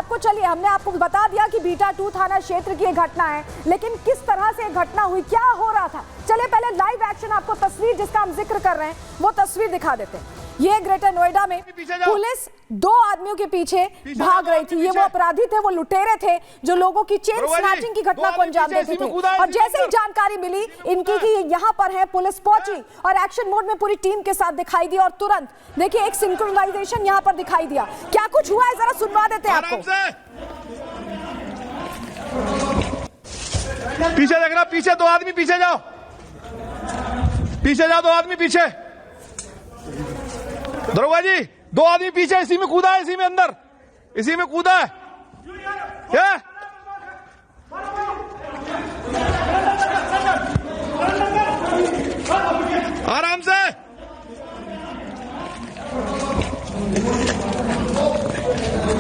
आपको, चलिए हमने आपको बता दिया कि बीटा 2 थाना क्षेत्र की एक घटना है, लेकिन किस तरह से एक घटना हुई, क्या हो रहा था, चलिए पहले लाइव एक्शन आपको तस्वीर जिसका हम जिक्र कर रहे हैं वो तस्वीर दिखा देते हैं। ये ग्रेटर नोएडा में पुलिस 2 आदमियों के पीछे भाग रही थी। ये वो अपराधी थे, वो लुटेरे थे जो लोगों की चेन स्नैचिंग की घटना को अंजाम देते थे। और जैसे ही जानकारी मिली इनकी कि यहाँ पर है, पुलिस पहुंची और एक्शन मोड में पूरी टीम के साथ दिखाई दी और तुरंत देखिए एक सिंक्रोनाइजेशन यहाँ पर दिखाई दिया। क्या कुछ हुआ है जरा सुनवा देते हैं आपको। पीछे देखना, पीछे 2 आदमी, पीछे जाओ, पीछे जाओ, 2 आदमी पीछे। दरोगा जी 2 आदमी पीछे, इसी में कूदा है, इसी में अंदर, इसी में कूदा है। क्या आराम से,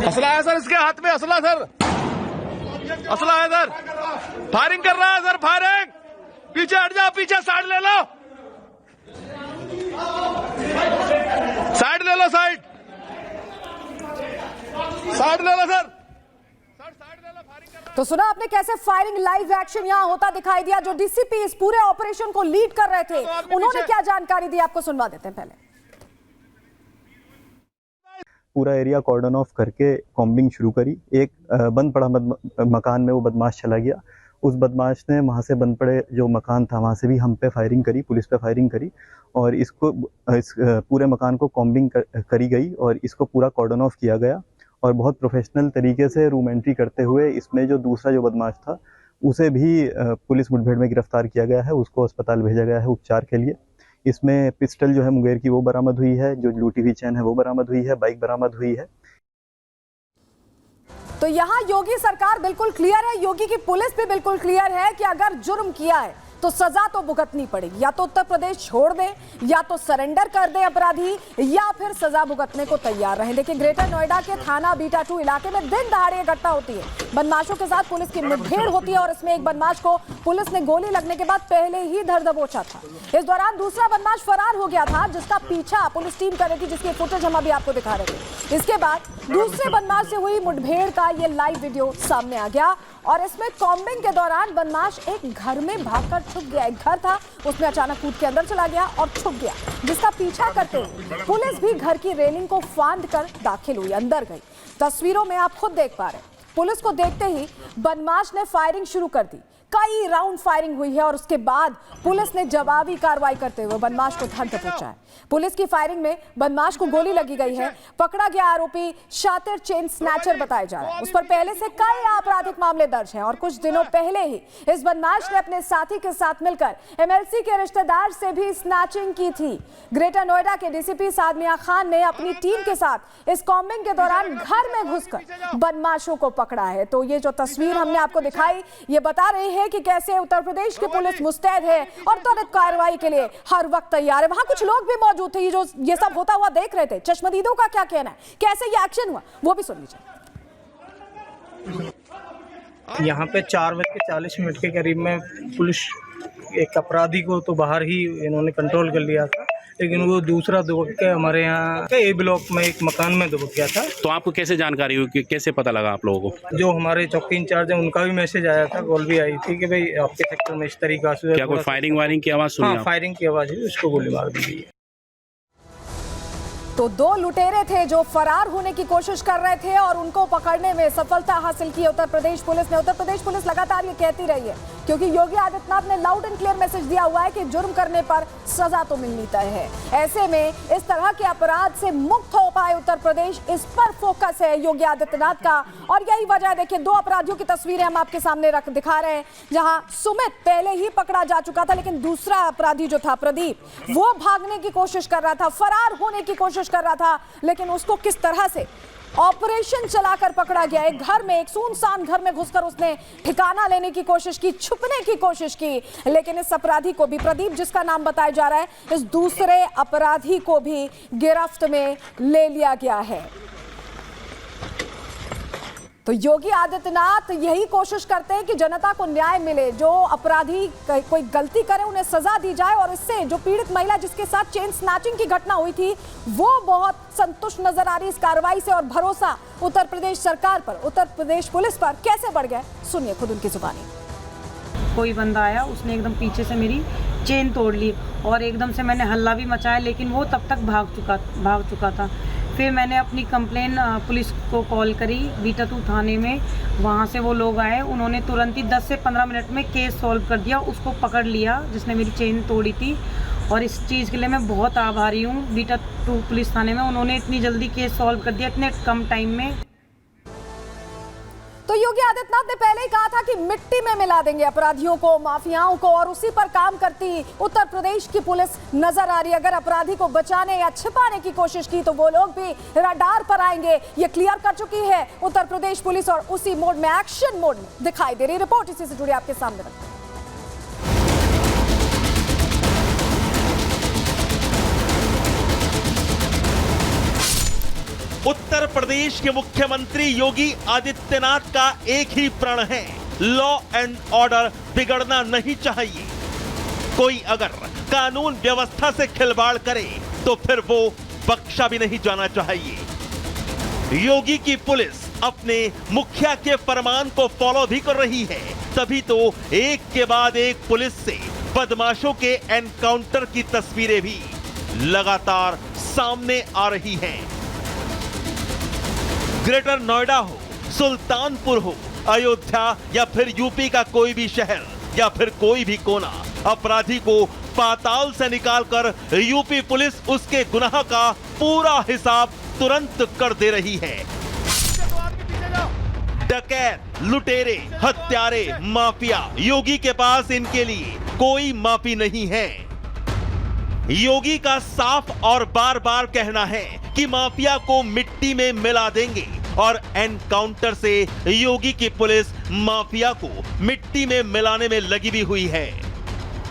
असला है सर, इसके हाथ में असला सर, असला है सर, फायरिंग कर रहा है सर, फायरिंग। पीछे हट जाओ, पीछे साइड ले लो, साइड ले लो, साइड ले लो सर, साइड ले लो। तो सुना आपने कैसे फायरिंग लाइव एक्शन यहां होता दिखाई दिया। जो डीसीपी इस पूरे ऑपरेशन को लीड कर रहे थे उन्होंने क्या जानकारी दी आपको सुनवा देते हैं। पहले पूरा एरिया कॉर्डन ऑफ करके कॉम्बिंग शुरू करी। एक बंद पड़ा मकान में वो बदमाश चला गया। उस बदमाश ने वहाँ से बंद पड़े जो मकान था वहाँ से भी हम पे फायरिंग करी, पुलिस पे फायरिंग करी और इस पूरे मकान को कॉम्बिंग करी गई और इसको पूरा कॉर्डन ऑफ किया गया। और बहुत प्रोफेशनल तरीके से रूम एंट्री करते हुए इसमें जो दूसरा जो बदमाश था उसे भी पुलिस मुठभेड़ में गिरफ्तार किया गया है। उसको अस्पताल भेजा गया है उपचार के लिए। इसमें पिस्टल जो है मुंगेर की वो बरामद हुई है, जो लूटी हुई चैन है वो बरामद हुई है, बाइक बरामद हुई है। तो यहाँ योगी सरकार बिल्कुल क्लियर है, योगी की पुलिस भी बिल्कुल क्लियर है कि अगर जुर्म किया है तो सजा तो भुगतनी पड़ेगी। या तो उत्तर प्रदेश छोड़ दे, या तो सरेंडर कर दे अपराधी, या फिर सजा भुगतने को तैयार रहे। देखिए ग्रेटर नोएडा के थाना बीटा 2 इलाके में दिन दहाड़े घटना होती है। बदमाशों के साथ पुलिस की मुठभेड़ होती है और इसमें एक बदमाश को पुलिस ने गोली लगने के बाद पहले ही धर दबोचा था। इस दौरान दूसरा बदमाश फरार हो गया था जिसका पीछा पुलिस टीम कर रही थी, जिसकी फुटेज हम अभी आपको दिखा रहे थे। इसके बाद दूसरे बदमाश से हुई मुठभेड़ का ये लाइव वीडियो सामने आ गया और इसमें कॉम्बिंग के दौरान बदमाश एक घर में भागकर छुप गया। एक घर था उसमें अचानक कूद के अंदर चला गया और छुप गया, जिसका पीछा करते हुए पुलिस भी घर की रेलिंग को फांद कर दाखिल हुई, अंदर गई। तस्वीरों में आप खुद देख पा रहे हैं। पुलिस को देखते ही बदमाश ने फायरिंग शुरू कर दी। कई राउंड फायरिंग हुई है और उसके बाद पुलिस ने जवाबी कार्रवाई करते हुए बदमाश को धर दबोचा है। पुलिस की फायरिंग में बदमाश को गोली लगी गई है। पकड़ा गया आरोपी शातिर चेन स्नैचर बताया जा रहा है। उस पर पहले से कई आपराधिक मामले दर्ज हैं और कुछ दिनों पहले ही इस बदमाश ने अपने साथी के साथ मिलकर एमएलसी के रिश्तेदार से भी स्नैचिंग की थी। ग्रेटर नोएडा के डीसीपी साद मियां खान ने अपनी टीम के साथ इस कॉम्बिंग के दौरान घर में घुसकर बदमाशों को पकड़ा है। तो ये जो तस्वीर हमने आपको दिखाई ये बता रही है कि कैसे उत्तर प्रदेश की पुलिस मुस्तैद है और त्वरित कार्रवाई के लिए हर वक्त तैयार है। वहां कुछ लोग भी मौजूद थे ये जो ये सब होता हुआ देख रहे थे। चश्मदीदों का क्या कहना है, कैसे ये एक्शन हुआ वो भी सुन लीजिए। यहाँ पे 4:40 के करीब में पुलिस एक अपराधी को तो बाहर ही इन्होंने कंट्रोल कर लिया था, लेकिन वो दूसरा दुबक के हमारे यहाँ के ए ब्लॉक में एक मकान में दुबक गया था। तो आपको कैसे जानकारी हुई कि कैसे पता लगा आप लोगों को? जो हमारे चौकी इंचार्ज है उनका भी मैसेज आया था, कॉल भी आई थी कि भाई आपके सेक्टर में इस तरीका से क्या कोई फायरिंग वायरिंग की आवाज़ सुनी? हाँ, फायरिंग की आवाज़ हुई, उसको गोली मार दी गई। तो 2 लुटेरे थे जो फरार होने की कोशिश कर रहे थे और उनको पकड़ने में सफलता हासिल की उत्तर प्रदेश पुलिस ने। उत्तर प्रदेश पुलिस लगातार ये कहती रही है क्योंकि योगी आदित्यनाथ ने लाउड एंड क्लियर मैसेज दिया हुआ है कि जुर्म करने पर सजा तो मिलनी तय है। ऐसे में इस तरह के अपराध से मुक्त हो पाए उत्तर प्रदेश, इस पर फोकस है योगी आदित्यनाथ का। और यही वजह है, देखिए 2 अपराधियों की तस्वीरें हम आपके सामने दिखा रहे हैं, जहां सुमित पहले ही पकड़ा जा चुका था, लेकिन दूसरा अपराधी जो था प्रदीप वो भागने की कोशिश कर रहा था, फरार होने की कोशिश कर रहा था, लेकिन उसको किस तरह से ऑपरेशन चलाकर पकड़ा गया। एक घर में, एक सुनसान घर में घुसकर उसने ठिकाना लेने की कोशिश की, छुपने की कोशिश की, लेकिन इस अपराधी को भी, प्रदीप जिसका नाम बताया जा रहा है, इस दूसरे अपराधी को भी गिरफ्त में ले लिया गया है। तो योगी आदित्यनाथ यही कोशिश करते हैं कि जनता को न्याय मिले, जो अपराधी कोई गलती करे उन्हें सजा दी जाए, और इससे जो पीड़ित महिला जिसके साथ चेन स्नैचिंग की घटना हुई थी वो बहुत संतुष्ट नजर आ रही इस कार्रवाई से। और भरोसा उत्तर प्रदेश सरकार पर, उत्तर प्रदेश पुलिस पर कैसे बढ़ गए, सुनिए खुद उनकी जुबानी। कोई बंदा आया, उसने एकदम पीछे से मेरी चेन तोड़ ली और एकदम से मैंने हल्ला भी मचाया, लेकिन वो तब तक भाग चुका था। फिर मैंने अपनी कंप्लेन पुलिस को कॉल करी बीटा 2 थाने में। वहाँ से वो लोग आए, उन्होंने तुरंत ही 10 से 15 मिनट में केस सॉल्व कर दिया, उसको पकड़ लिया जिसने मेरी चेन तोड़ी थी। और इस चीज़ के लिए मैं बहुत आभारी हूँ बीटा 2 पुलिस थाने में, उन्होंने इतनी जल्दी केस सॉल्व कर दिया इतने कम टाइम में। तो योगी आदित्यनाथ ने पहले ही कहा था कि मिट्टी में मिला देंगे अपराधियों को, माफियाओं को, और उसी पर काम करती उत्तर प्रदेश की पुलिस नजर आ रही है। अगर अपराधी को बचाने या छिपाने की कोशिश की तो वो लोग भी रडार पर आएंगे, ये क्लियर कर चुकी है उत्तर प्रदेश पुलिस, और उसी मोड में, एक्शन मोड में दिखाई दे रही। रिपोर्ट इसी से जुड़ी आपके सामने रखते हैं। उत्तर प्रदेश के मुख्यमंत्री योगी आदित्यनाथ का एक ही प्रण है, लॉ एंड ऑर्डर बिगड़ना नहीं चाहिए। कोई अगर कानून व्यवस्था से खिलवाड़ करे तो फिर वो बख्शा भी नहीं जाना चाहिए। योगी की पुलिस अपने मुखिया के फरमान को फॉलो भी कर रही है, तभी तो एक के बाद एक पुलिस से बदमाशों के एनकाउंटर की तस्वीरें भी लगातार सामने आ रही हैं। ग्रेटर नोएडा हो, सुल्तानपुर हो, अयोध्या या फिर यूपी का कोई भी शहर या फिर कोई भी कोना, अपराधी को पाताल से निकालकर यूपी पुलिस उसके गुनाह का पूरा हिसाब तुरंत कर दे रही है। डकैत, लुटेरे, हत्यारे, माफिया, योगी के पास इनके लिए कोई माफी नहीं है। योगी का साफ और बार बार कहना है कि माफिया को मिट्टी में मिला देंगे, और एनकाउंटर से योगी की पुलिस माफिया को मिट्टी में मिलाने में लगी भी हुई है।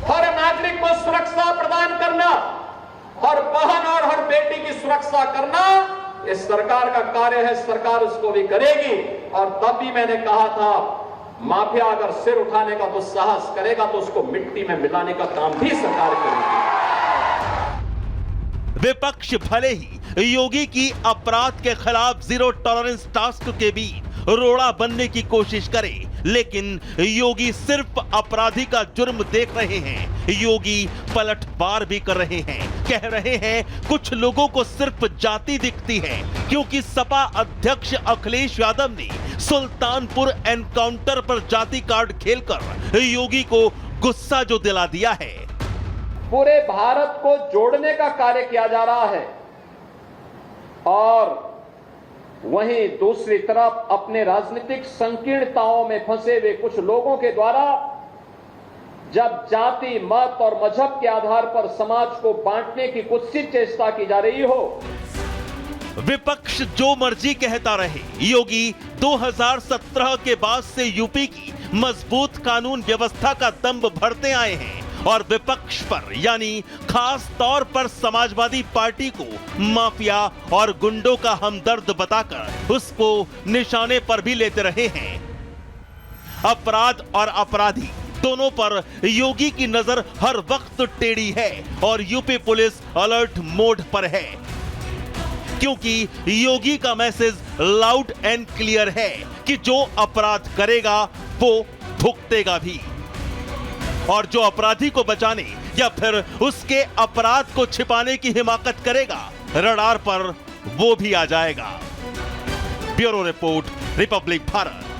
हर नागरिक को सुरक्षा प्रदान करना, हर बहन और हर बेटी की सुरक्षा करना इस सरकार का कार्य है, सरकार उसको भी करेगी। और तब भी मैंने कहा था, माफिया अगर सिर उठाने का दुस्साहस करेगा तो उसको मिट्टी में मिलाने का काम भी सरकार करेगी। विपक्ष भले ही योगी की अपराध के खिलाफ जीरो टॉलरेंस टास्क के बीच रोड़ा बनने की कोशिश करे, लेकिन योगी सिर्फ अपराधी का जुर्म देख रहे हैं। योगी पलटवार भी कर रहे हैं, कह रहे हैं कुछ लोगों को सिर्फ जाति दिखती है, क्योंकि सपा अध्यक्ष अखिलेश यादव ने सुल्तानपुर एनकाउंटर पर जाति कार्ड खेलकर योगी को गुस्सा जो दिला दिया है। पूरे भारत को जोड़ने का कार्य किया जा रहा है, और वहीं दूसरी तरफ अपने राजनीतिक संकीर्णताओं में फंसे हुए कुछ लोगों के द्वारा जब जाति, मत और मजहब के आधार पर समाज को बांटने की कुत्सित चेष्टा की जा रही हो। विपक्ष जो मर्जी कहता रहे, योगी 2017 के बाद से यूपी की मजबूत कानून व्यवस्था का दंभ भरते आए हैं, और विपक्ष पर यानी खास तौर पर समाजवादी पार्टी को माफिया और गुंडों का हमदर्द बताकर उसको निशाने पर भी लेते रहे हैं। अपराध और अपराधी दोनों पर योगी की नजर हर वक्त टेढ़ी है, और यूपी पुलिस अलर्ट मोड पर है, क्योंकि योगी का मैसेज लाउड एंड क्लियर है कि जो अपराध करेगा वो भुगतेगा भी, और जो अपराधी को बचाने या फिर उसके अपराध को छिपाने की हिमाकत करेगा, रडार पर वो भी आ जाएगा। Bureau report, Republic Bharat.